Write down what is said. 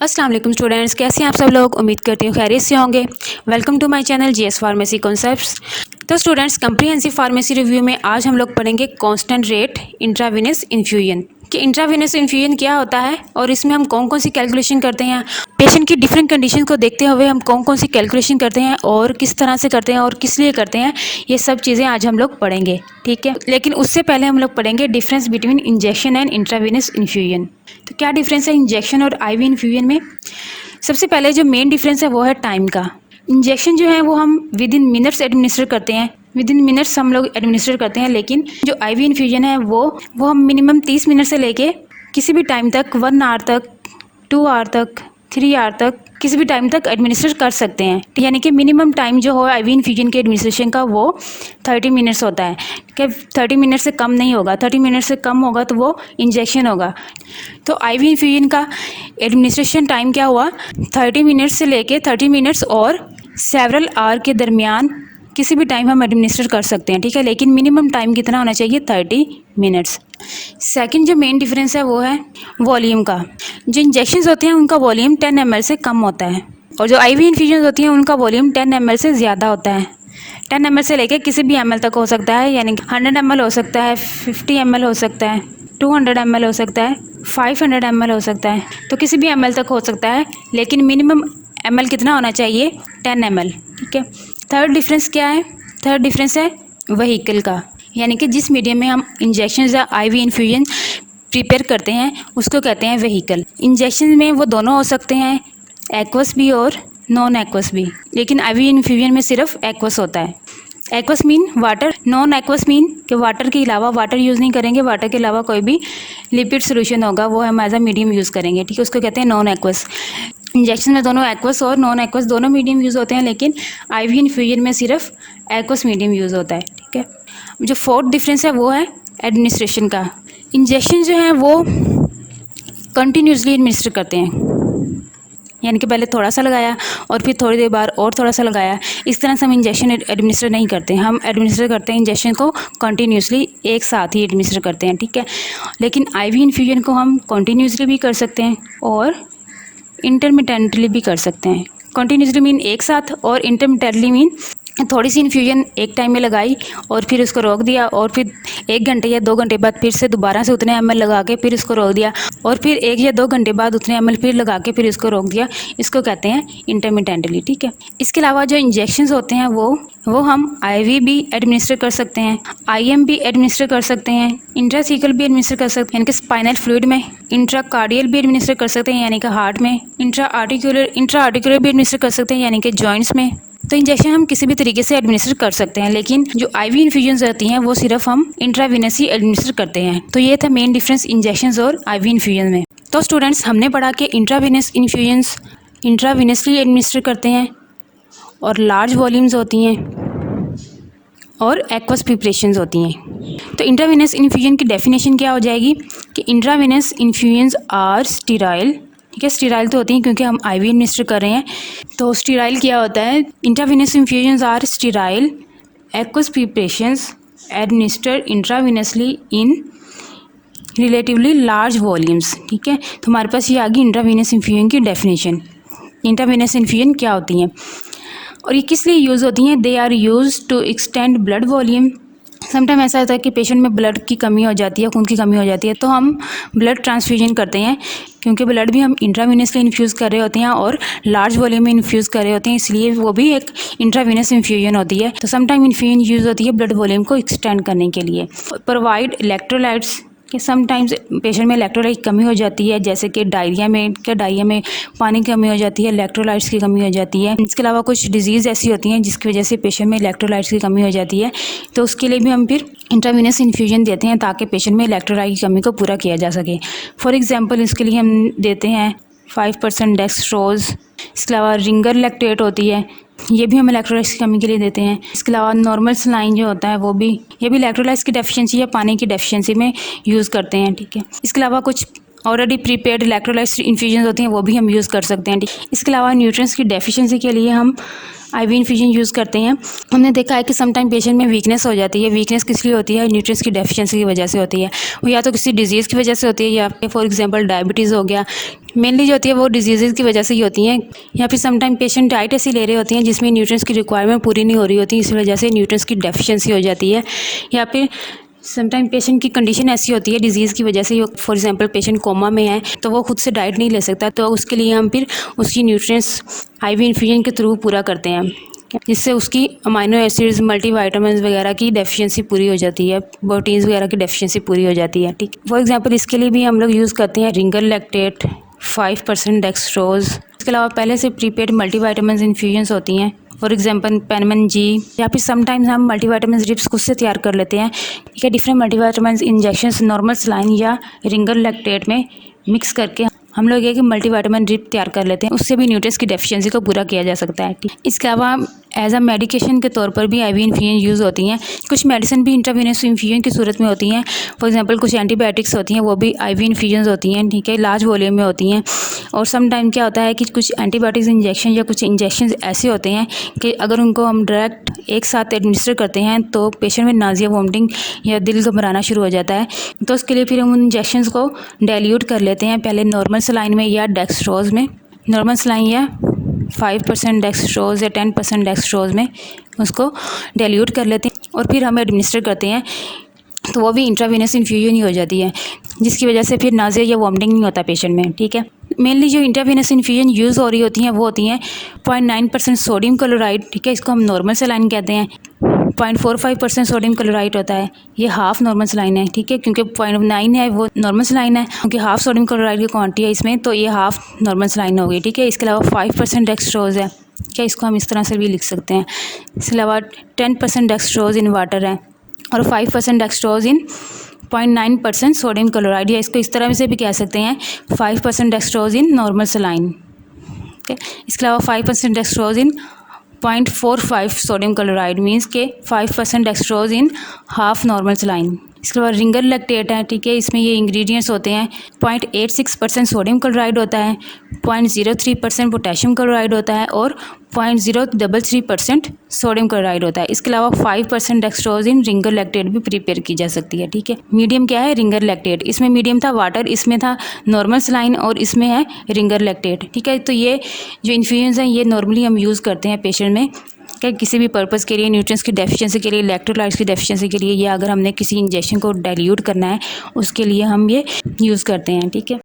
अस्सलाम वालेकुम स्टूडेंट्स, कैसे हैं आप सब लोग। उम्मीद करती हूँ खैरियत से होंगे। Welcome to my channel GS pharmacy concepts. तो स्टूडेंट्स, कंप्रिहेंसिव फार्मेसी रिव्यू में आज हम लोग पढ़ेंगे कांस्टेंट रेट इंट्रावेनस इन्फ्यूजन कि इंट्रावेनस इन्फ्यूजन क्या होता है और इसमें हम कौन कौन सी कैलकुलेशन करते हैं, पेशेंट की डिफरेंट कंडीशन को देखते हुए हम कौन कौन सी कैलकुलेशन करते हैं और किस तरह से करते हैं और किस लिए करते हैं, ये सब चीज़ें आज हम लोग पढ़ेंगे। ठीक है, लेकिन उससे पहले हम लोग पढ़ेंगे difference between injection and intravenous infusion. तो क्या डिफरेंस है इंजेक्शन और आईवी इन्फ्यूजन में। सबसे पहले जो मेन डिफरेंस है वो है टाइम का। इंजेक्शन जो है वो हम विद इन मिनट्स एडमिनिस्टर करते हैं, विद इन मिनट्स हम लोग एडमिनिस्टर करते हैं, लेकिन जो आईवी इन्फ्यूजन है वो हम मिनिमम 30 मिनट से लेके किसी भी टाइम तक 1 आवर तक, 2 आवर तक, 3 आवर तक, किसी भी टाइम तक एडमिनिस्टर कर सकते हैं। यानी कि मिनिमम टाइम जो हो आईवी इन्फ्यूजन के एडमिनिस्ट्रेशन का वो 30 मिनट्स होता है कि 30 मिनट से कम नहीं होगा। 30 मिनट से कम होगा तो वो इंजेक्शन होगा। तो आईवी इन्फ्यूजन का एडमिनिस्ट्रेशन टाइम क्या हुआ, 30 मिनट्स से लेके 30 मिनट्स और सेवरल आवर के दरमियान किसी भी टाइम हम एडमिनिस्टर कर सकते हैं। ठीक है, लेकिन मिनिमम टाइम कितना होना चाहिए, 30 मिनट्स। सेकंड जो मेन डिफरेंस है वो है वॉल्यूम का। जो इंजेक्शंस होते हैं उनका वॉल्यूम 10 ml से कम होता है और जो आईवी इन्फ्यूजन होती हैं उनका वॉल्यूम 10 ml से ज़्यादा होता है। 10 ml से लेके किसी भी ml तक हो सकता है, यानी 100 ml हो सकता है, 50 ml हो सकता है, 200 ml हो सकता है, 500 ml हो सकता है, तो किसी भी ml तक हो सकता है, लेकिन मिनिमम ml कितना होना चाहिए, 10 ml। ठीक है। थर्ड डिफरेंस क्या है, थर्ड डिफरेंस है व्हीकल का, यानी कि जिस मीडियम में हम इंजेक्शन या आईवी इन्फ्यूजन प्रिपेयर करते हैं उसको कहते हैं व्हीकल। इंजेक्शन में वो दोनों हो सकते हैं, एक्वस भी और नॉन एक्वस भी, लेकिन आईवी इन्फ्यूजन में सिर्फ एक्वस होता है। Aqueous mean water, non aqueous mean कि वाटर के अलावा, वाटर यूज़ नहीं करेंगे, वाटर के अलावा कोई भी लिपिड सोल्यूशन होगा वो हम एज अ मीडियम यूज़ करेंगे। ठीक है, उसको कहते हैं नॉन एक्वस। इंजेक्शन में दोनों एक्वस और नॉन एक्वस दोनों मीडियम यूज़ होते हैं, लेकिन आईवी इन्फ्यूजन में सिर्फ एक्वस मीडियम यूज़ होता है। ठीक है। जो फोर्थ डिफरेंस है वो है एडमिनिस्ट्रेशन का। इंजेक्शन जो है वो कंटिन्यूसली एडमिनिस्टर करते हैं, यानी कि पहले थोड़ा सा लगाया और फिर थोड़ी देर बाद और थोड़ा सा लगाया। इस तरह से हम इंजेक्शन एडमिनिस्टर नहीं करते, हम एडमिनिस्टर करते हैं इंजेक्शन को कंटिन्यूसली एक साथ ही एडमिनिस्टर करते हैं। ठीक है, लेकिन आईवी इन्फ्यूजन को हम कंटिन्यूसली भी कर सकते हैं और इंटरमिटेंटली भी कर सकते हैं। कंटिन्यूसली मीन एक साथ और इंटरमिटेंटली मीन थोड़ी सी इन्फ्यूजन एक टाइम में लगाई और फिर उसको रोक दिया और फिर 1 घंटे या 2 घंटे बाद फिर से दोबारा से उतने ml लगा के फिर उसको रोक दिया और फिर 1 या 2 घंटे बाद उतने ml फिर लगा के फिर उसको रोक दिया। इसको कहते हैं इंटरमिटेंटली। ठीक है। इसके अलावा जो इंजेक्शंस होते हैं वो हम आईवी भी एडमिनिस्टर कर सकते हैं, आईएम भी एडमिनिस्टर कर सकते हैं, इंट्राथीकल भी एडमिनिस्टर कर सकते हैं यानी कि स्पाइनल फ्लूइड में, इंट्राकार्डियल भी एडमिनिस्टर कर सकते हैं यानी कि हार्ट में, इंट्रा आर्टिकुलर भी एडमिनिस्टर कर सकते हैं यानी कि जॉइंट्स में। तो इंजेक्शन हम किसी भी तरीके से एडमिनिस्टर कर सकते हैं, लेकिन जो आईवी इन्फ्यूजन होती हैं वो सिर्फ हम इंट्रावेनस ही एडमिनिस्टर करते हैं। तो ये था मेन डिफरेंस इंजेक्शन और आईवी इन्फ्यूजन में। तो स्टूडेंट्स, हमने पढ़ा कि इंट्रावेनस इन्फ्यूजन्स इंट्रावेनसली एडमिनिस्टर करते हैं और लार्ज वॉल्यूम्स होती हैं और एक्वस प्रिपरेशंस होती हैं। तो इंट्रावेनस इन्फ्यूजन की डेफिनेशन क्या हो जाएगी कि इंट्रावेनस इन्फ्यूजन्स आर स्टीराइल। ठीक है, स्टीराइल तो होती हैं क्योंकि हम आईवी एडमिनिस्टर कर रहे हैं। तो स्टीराइल क्या होता है, intravenous infusions are sterile aqueous preparations administered intravenously in relatively large volumes. ठीक है, तो हमारे पास ये आ गई इंट्रावेनस इन्फ्यूजन की डेफिनेशन। इंट्रावेनस इन्फ्यूजन क्या होती हैं और ये किस लिए यूज़ होती हैं। They are use to extend blood volume. Sometime ऐसा होता है कि पेशेंट में ब्लड की कमी हो जाती है, खून की कमी हो जाती है, तो हम ब्लड ट्रांसफ्यूजन करते हैं क्योंकि ब्लड भी हम इंट्रावेनसली इन्फ्यूज़ कर रहे होते हैं और लार्ज वॉल्यूम में इन्फ्यूज़ कर रहे होते हैं, इसलिए वो भी एक इंट्रावेनस इन्फ्यूजन होती है। तो समटाइम इन्फ्यूजन यूज़ होती है ब्लड वॉल्यूम को एक्सटेंड करने के लिए। प्रोवाइड इलेक्ट्रोलाइट्स कि समटाइम्स पेशेंट में इलेक्ट्रोलाइट की कमी हो जाती है, जैसे कि डायरिया में पानी की कमी हो जाती है, इलेक्ट्रोलाइट्स की कमी हो जाती है। इसके अलावा कुछ डिजीज़ ऐसी होती हैं जिसकी वजह से पेशेंट में इलेक्ट्रोलाइट्स की कमी हो जाती है, तो उसके लिए भी हम फिर इंट्रावेनस इन्फ्यूजन देते हैं ताकि पेशेंट में इलेक्ट्रोलाइट की कमी को पूरा किया जा सके। फॉर एग्जाम्पल इसके लिए हम देते हैं 5% डेक्सट्रोज। इसके अलावा रिंगर लैक्टेट होती है, ये भी हम इलेक्ट्रोलाइट्स की कमी के लिए देते हैं। इसके अलावा नॉर्मल सलाइन जो होता है वो भी, ये भी इलेक्ट्रोलाइट्स की डेफिशिएंसी या पानी की डेफिशिएंसी में यूज़ करते हैं। ठीक है, इसके अलावा कुछ ऑलरेडी प्रीपेड इलेक्ट्रोलाइट्स इन्फ्यूजन होती हैं वो भी हम यूज़ कर सकते हैं। इसके अलावा न्यूट्रिएंट्स की डेफिशिएंसी के लिए हम आईवी इन्फ्यूजन यूज़ करते हैं। हमने देखा है कि समटाइम पेशेंट में वीकनेस हो जाती है। वीकनेस किस लिए होती है? न्यूट्रिएंट्स की डेफिशिएंसी की वजह से होती है। वो या तो किसी डिजीज़ की वजह से होती है, या फॉर एग्जांपल डायबिटीज़ हो गया। मेनली जो होती है वो डिजीज़ की वजह से ही होती हैं, या फिर समटाइम पेशेंट डाइट ऐसी ले रहे होते हैं जिसमें न्यूट्रिएंट्स की रिक्वायरमेंट पूरी नहीं हो रही होती, इस वजह से न्यूट्रिएंट्स की डेफिशिएंसी हो जाती है। या फिर समटाइम पेशेंट की कंडीशन ऐसी होती है डिजीज़ की वजह से, फॉर एग्जांपल पेशेंट कोमा में है तो वो खुद से डाइट नहीं ले सकता, तो उसके लिए हम फिर उसकी न्यूट्रिएंट्स आईवी इन्फ्यूजन के थ्रू पूरा करते हैं, जिससे उसकी अमाइनो एसिड्स, मल्टीविटामिन्स वगैरह की डेफिशिएंसी पूरी हो जाती है, प्रोटीन्स वगैरह की डेफिशिएंसी पूरी हो जाती है। ठीक, फॉर एग्जांपल इसके लिए भी हम लोग यूज़ करते हैं रिंगर लैक्टेट, 5% डेक्सट्रोज। इसके अलावा पहले से प्रीपेड मल्टीविटामिन्स इन्फ्यूजन्स होती हैं, फॉर एग्जांपल पेनमन जी, या फिर समटाइम्स हम मल्टीविटामिन ड्रिप्स खुद से तैयार कर लेते हैं। ठीक है, different multivitamin injections normal saline या रिंगर लैक्टेट में मिक्स करके हम लोग ये कि मल्टीविटामिन ड्रिप तैयार कर लेते हैं, उससे भी न्यूट्रिएंट्स की डेफिशिएंसी को पूरा किया जा सकता है। इसके अलावा एज अ मेडिकेशन के तौर पर भी आईवी इन्फ्यूजन यूज़ होती हैं। कुछ मेडिसिन भी इंट्रावेनस इन्फ्यूजन की सूरत में होती हैं। फॉर एग्जांपल कुछ एंटीबायोटिक्स होती हैं, वो भी आईवी इन्फ्यूजन होती हैं। ठीक है, लार्ज वॉल्यूम में होती हैं। और सम टाइम क्या होता है कि कुछ एंटीबायोटिक्स इंजेक्शन या कुछ इंजेक्शन ऐसे होते हैं कि अगर उनको हम डायरेक्ट एक साथ एडमिनिस्टर करते हैं तो पेशेंट में नाजिया, वोमिटिंग या दिल घबराना शुरू हो जाता है। तो उसके लिए फिर हम उन इंजेक्शंस को डाइल्यूट कर लेते हैं, पहले नॉर्मल सलाइन में या डेक्सट्रोज में। नॉर्मल सलाइन या 5% डेक्सट्रोज या 10% डेक्सट्रोज में उसको डाइल्यूट कर लेते हैं और फिर हम एडमिनिस्टर करते हैं, तो वो भी इंट्रावेनस इन्फ्यूजन ही हो जाती है, जिसकी वजह से फिर नाज़िया या वॉमिटिंग नहीं होता पेशेंट में। ठीक है, मेनली जो इंट्रावेनस इन्फ्यूजन यूज़ हो रही होती हैं वो होती हैं 0.9% सोडियम क्लोराइड। ठीक है, इसको हम नॉर्मल सलाइन कहते हैं। 0.45% सोडियम क्लोराइड होता है, ये हाफ नॉर्मल सलाइन है। ठीक है, क्योंकि 0.9 है वो नॉर्मल सलाइन है, क्योंकि हाफ सोडियम क्लोराइड की क्वांटिटी है इसमें, तो ये हाफ नॉर्मल सलाइन हो गई। ठीक है, इसके अलावा 5% डेक्सट्रोज है। क्या इसको हम इस तरह से भी लिख सकते हैं। इसके अलावा 10% डेक्सट्रोज इन वाटर है और 5% डेक्सट्रोज इन 0.9% सोडियम क्लोराइड, या इसको इस तरह से भी कह सकते हैं 5% डेक्सट्रोज इन नॉर्मल सलाइन। ठीक है, इसके अलावा 5% डेक्सट्रोज इन 0.45 सोडियम क्लोराइड मीन्स के 5% dextrose in half normal saline. इसके बाद रिंगर लैक्टेट है। ठीक है, इसमें ये इंग्रेडिएंट्स होते हैं 0.86% सोडियम क्लोराइड होता है, 0.03% पोटेशियम क्लोराइड होता है और 0.033% सोडियम क्लोराइड होता है। इसके अलावा 5% डेक्सट्रोज इन रिंगर लैक्टेट भी प्रिपेयर की जा सकती है। ठीक है, मीडियम क्या है? Ringer lactate. इसमें मीडियम था वाटर, इसमें था नॉर्मल सलाइन और इसमें है रिंगर लैक्टेट। ठीक है, तो ये जो इन्फ्यूजन्स हैं ये नॉर्मली हम यूज़ करते हैं पेशेंट में क्या किसी भी पर्पज़ के लिए, न्यूट्रिएंट्स की डेफिशिएंसी के लिए, इलेक्ट्रोलाइट्स की डेफिशिएंसी के लिए, या अगर हमने किसी इंजेक्शन को डाइल्यूट करना है उसके लिए हम ये यूज़ करते हैं। ठीक है।